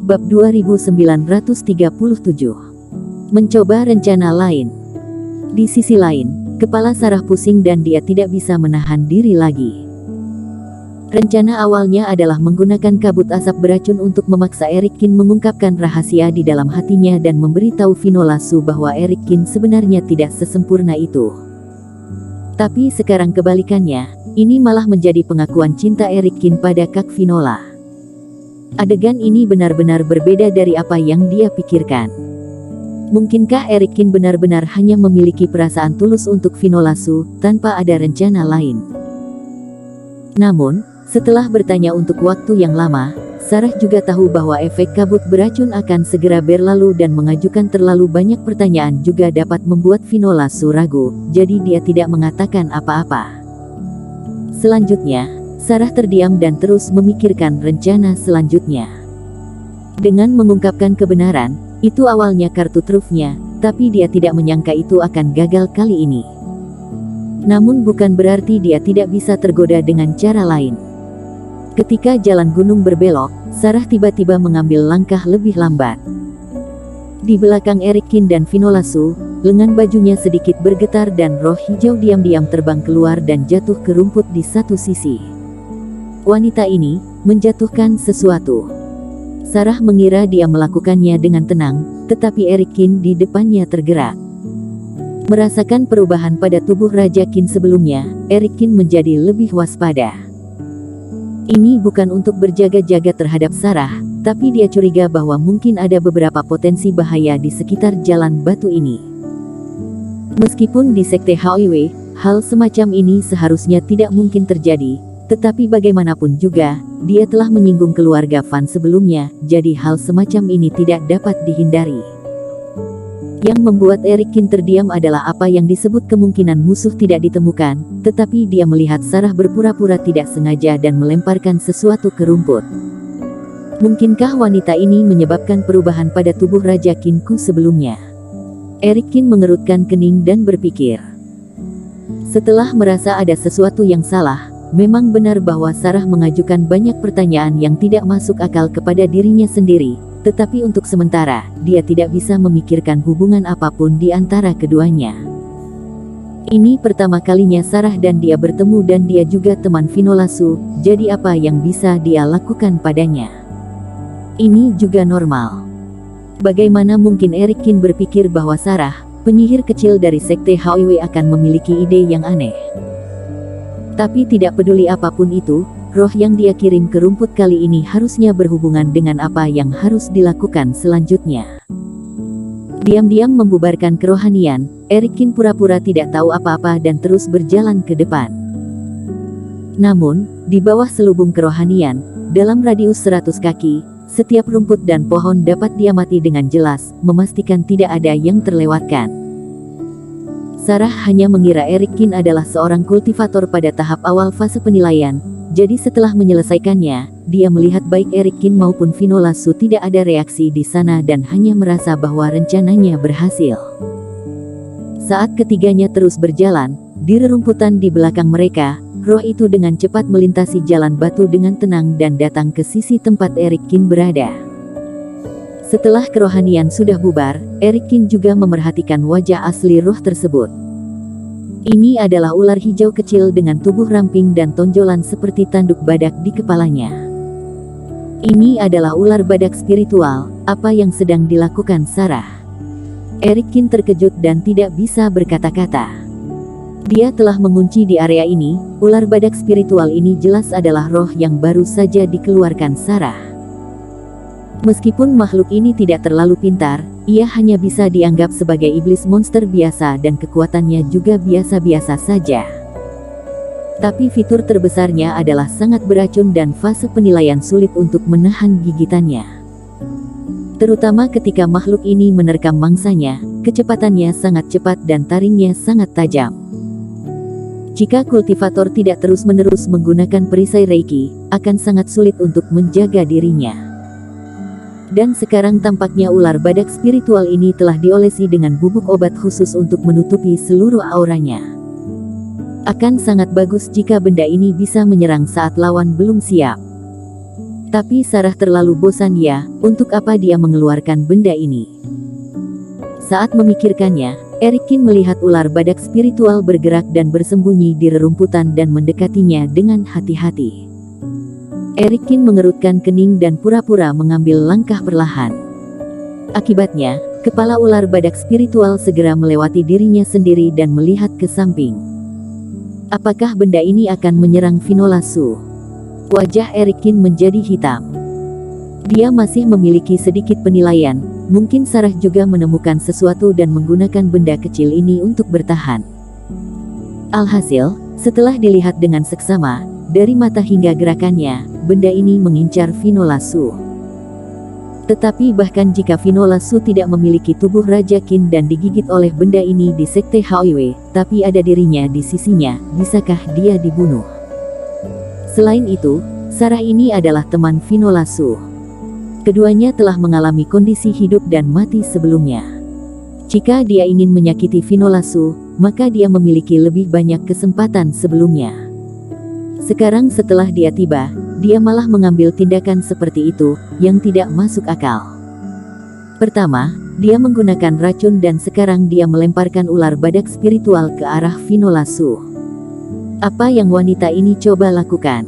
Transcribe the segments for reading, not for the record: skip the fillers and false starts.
Bab 2937. Mencoba rencana lain. Di sisi lain, kepala Sarah pusing dan dia tidak bisa menahan diri lagi. Rencana awalnya adalah menggunakan kabut asap beracun untuk memaksa Eric Kin mengungkapkan rahasia di dalam hatinya dan memberitahu Finola Su bahwa Eric Kin sebenarnya tidak sesempurna itu. Tapi sekarang kebalikannya, ini malah menjadi pengakuan cinta Eric Kin pada Kak Finola. Adegan ini benar-benar berbeda dari apa yang dia pikirkan. Mungkinkah Eric Kin benar-benar hanya memiliki perasaan tulus untuk Finola Su, tanpa ada rencana lain? Namun, setelah bertanya untuk waktu yang lama, Sarah juga tahu bahwa efek kabut beracun akan segera berlalu dan mengajukan terlalu banyak pertanyaan juga dapat membuat Finola Su ragu, jadi dia tidak mengatakan apa-apa. Selanjutnya, Sarah terdiam dan terus memikirkan rencana selanjutnya. Dengan mengungkapkan kebenaran, itu awalnya kartu trufnya, tapi dia tidak menyangka itu akan gagal kali ini. Namun bukan berarti dia tidak bisa tergoda dengan cara lain. Ketika jalan gunung berbelok, Sarah tiba-tiba mengambil langkah lebih lambat. Di belakang Eric Kin dan Finola Su, lengan bajunya sedikit bergetar dan roh hijau diam-diam terbang keluar dan jatuh ke rumput di satu sisi. Wanita ini menjatuhkan sesuatu. Sarah mengira dia melakukannya dengan tenang, tetapi Eric Kin di depannya tergerak. Merasakan perubahan pada tubuh Raja Kin sebelumnya, Eric Kin menjadi lebih waspada. Ini bukan untuk berjaga-jaga terhadap Sarah, tapi dia curiga bahwa mungkin ada beberapa potensi bahaya di sekitar jalan batu ini. Meskipun di Sekte HOIW, hal semacam ini seharusnya tidak mungkin terjadi, tetapi bagaimanapun juga, dia telah menyinggung keluarga Fan sebelumnya, jadi hal semacam ini tidak dapat dihindari. Yang membuat Eric Kin terdiam adalah apa yang disebut kemungkinan musuh tidak ditemukan, tetapi dia melihat Sarah berpura-pura tidak sengaja dan melemparkan sesuatu ke rumput. Mungkinkah wanita ini menyebabkan perubahan pada tubuh Raja Kinku sebelumnya? Eric Kin mengerutkan kening dan berpikir. Setelah merasa ada sesuatu yang salah, memang benar bahwa Sarah mengajukan banyak pertanyaan yang tidak masuk akal kepada dirinya sendiri, tetapi untuk sementara, dia tidak bisa memikirkan hubungan apapun di antara keduanya. Ini pertama kalinya Sarah dan dia bertemu dan dia juga teman Finola Su, jadi apa yang bisa dia lakukan padanya? Ini juga normal. Bagaimana mungkin Eric Kin berpikir bahwa Sarah, penyihir kecil dari Sekte HOIW akan memiliki ide yang aneh? Tapi tidak peduli apapun itu, roh yang dia kirim ke rumput kali ini harusnya berhubungan dengan apa yang harus dilakukan selanjutnya. Diam-diam membubarkan kerohanian, Eric Kin pura-pura tidak tahu apa-apa dan terus berjalan ke depan. Namun, di bawah selubung kerohanian, dalam radius 100 kaki, setiap rumput dan pohon dapat diamati dengan jelas, memastikan tidak ada yang terlewatkan. Sarah hanya mengira Eric Kin adalah seorang kultivator pada tahap awal fase penilaian, jadi setelah menyelesaikannya, dia melihat baik Eric Kin maupun Finola Su tidak ada reaksi di sana dan hanya merasa bahwa rencananya berhasil. Saat ketiganya terus berjalan, di rerumputan di belakang mereka, roh itu dengan cepat melintasi jalan batu dengan tenang dan datang ke sisi tempat Eric Kin berada. Setelah kerohanian sudah bubar, Eric Kin juga memerhatikan wajah asli roh tersebut. Ini adalah ular hijau kecil dengan tubuh ramping dan tonjolan seperti tanduk badak di kepalanya. Ini adalah ular badak spiritual, apa yang sedang dilakukan Sarah? Eric Kin terkejut dan tidak bisa berkata-kata. Dia telah mengunci di area ini, ular badak spiritual ini jelas adalah roh yang baru saja dikeluarkan Sarah. Meskipun makhluk ini tidak terlalu pintar, ia hanya bisa dianggap sebagai iblis monster biasa dan kekuatannya juga biasa-biasa saja. Tapi fitur terbesarnya adalah sangat beracun dan fase penilaian sulit untuk menahan gigitannya. Terutama ketika makhluk ini menerkam mangsanya, kecepatannya sangat cepat dan taringnya sangat tajam. Jika kultivator tidak terus-menerus menggunakan perisai Reiki, akan sangat sulit untuk menjaga dirinya. Dan sekarang tampaknya ular badak spiritual ini telah diolesi dengan bubuk obat khusus untuk menutupi seluruh auranya. Akan sangat bagus jika benda ini bisa menyerang saat lawan belum siap. Tapi Sarah terlalu bosan ya, untuk apa dia mengeluarkan benda ini? Saat memikirkannya, Erikin melihat ular badak spiritual bergerak dan bersembunyi di rerumputan dan mendekatinya dengan hati-hati. Erikin mengerutkan kening dan pura-pura mengambil langkah perlahan. Akibatnya, kepala ular badak spiritual segera melewati dirinya sendiri dan melihat ke samping. Apakah benda ini akan menyerang Finola Su? Wajah Erikin menjadi hitam. Dia masih memiliki sedikit penilaian, mungkin Sarah juga menemukan sesuatu dan menggunakan benda kecil ini untuk bertahan. Alhasil, setelah dilihat dengan seksama, dari mata hingga gerakannya, benda ini mengincar Finola Su. Tetapi bahkan jika Finola Su tidak memiliki tubuh Raja Qin dan digigit oleh benda ini di Sekte Hauiwei, tapi ada dirinya di sisinya, bisakah dia dibunuh? Selain itu, Sarah ini adalah teman Finola Su. Keduanya telah mengalami kondisi hidup dan mati sebelumnya. Jika dia ingin menyakiti Finola Su, maka dia memiliki lebih banyak kesempatan sebelumnya. Sekarang setelah dia tiba, dia malah mengambil tindakan seperti itu, yang tidak masuk akal. Pertama, dia menggunakan racun dan sekarang dia melemparkan ular badak spiritual ke arah Finola Su. Apa yang wanita ini coba lakukan?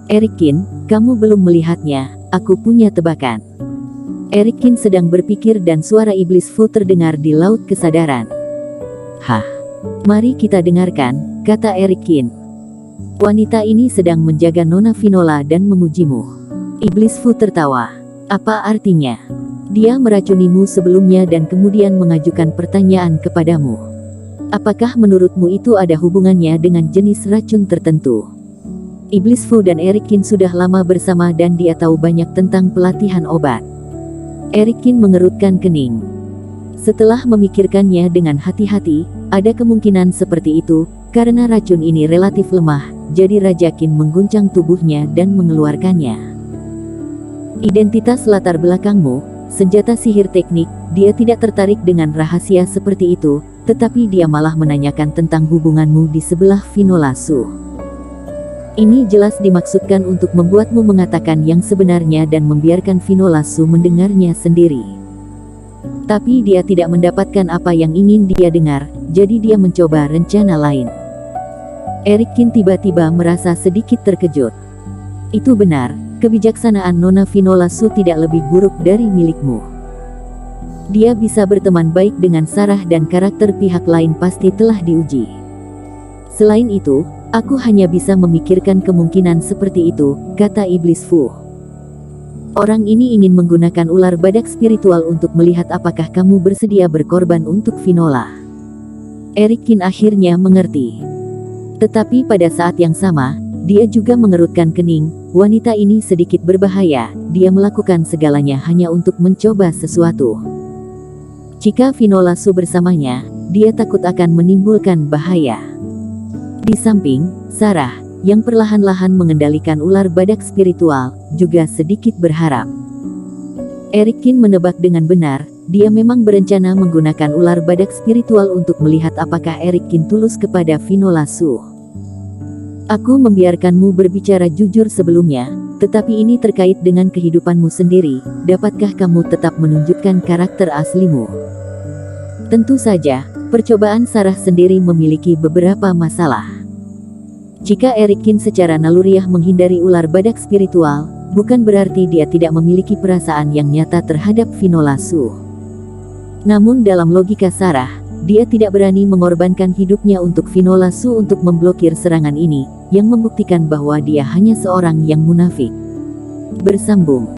Erikin, kamu belum melihatnya, aku punya tebakan. Erikin sedang berpikir dan suara iblis Fu terdengar di laut kesadaran. Hah? Mari kita dengarkan, kata Erikin. Wanita ini sedang menjaga Nona Finola dan memujimu. Iblis Fu tertawa. Apa artinya? Dia meracunimu sebelumnya dan kemudian mengajukan pertanyaan kepadamu. Apakah menurutmu itu ada hubungannya dengan jenis racun tertentu? Iblis Fu dan Erikin sudah lama bersama dan dia tahu banyak tentang pelatihan obat. Erikin mengerutkan kening. Setelah memikirkannya dengan hati-hati, ada kemungkinan seperti itu, karena racun ini relatif lemah, jadi Raja Qin mengguncang tubuhnya dan mengeluarkannya. Identitas latar belakangmu, senjata sihir teknik, dia tidak tertarik dengan rahasia seperti itu, tetapi dia malah menanyakan tentang hubunganmu di sebelah Finola Su. Ini jelas dimaksudkan untuk membuatmu mengatakan yang sebenarnya dan membiarkan Finola Su mendengarnya sendiri. Tapi dia tidak mendapatkan apa yang ingin dia dengar, jadi dia mencoba rencana lain. Erikin tiba-tiba merasa sedikit terkejut. Itu benar, kebijaksanaan Nona Finola Su tidak lebih buruk dari milikmu. Dia bisa berteman baik dengan Sarah dan karakter pihak lain pasti telah diuji. Selain itu, aku hanya bisa memikirkan kemungkinan seperti itu, kata Iblis Fu. Orang ini ingin menggunakan ular badak spiritual untuk melihat apakah kamu bersedia berkorban untuk Finola. Erikin akhirnya mengerti. Tetapi pada saat yang sama, dia juga mengerutkan kening, wanita ini sedikit berbahaya, dia melakukan segalanya hanya untuk mencoba sesuatu. Jika Finola Su bersamanya, dia takut akan menimbulkan bahaya. Di samping, Sarah, yang perlahan-lahan mengendalikan ular badak spiritual, juga sedikit berharap. Erikin menebak dengan benar, dia memang berencana menggunakan ular badak spiritual untuk melihat apakah Erikin tulus kepada Finola Su. Aku membiarkanmu berbicara jujur sebelumnya, tetapi ini terkait dengan kehidupanmu sendiri, dapatkah kamu tetap menunjukkan karakter aslimu? Tentu saja, percobaan Sarah sendiri memiliki beberapa masalah. Jika Erikin secara naluriah menghindari ular badak spiritual, bukan berarti dia tidak memiliki perasaan yang nyata terhadap Finola Su. Namun dalam logika Sarah, dia tidak berani mengorbankan hidupnya untuk Finola Su untuk memblokir serangan ini, yang membuktikan bahwa dia hanya seorang yang munafik. Bersambung.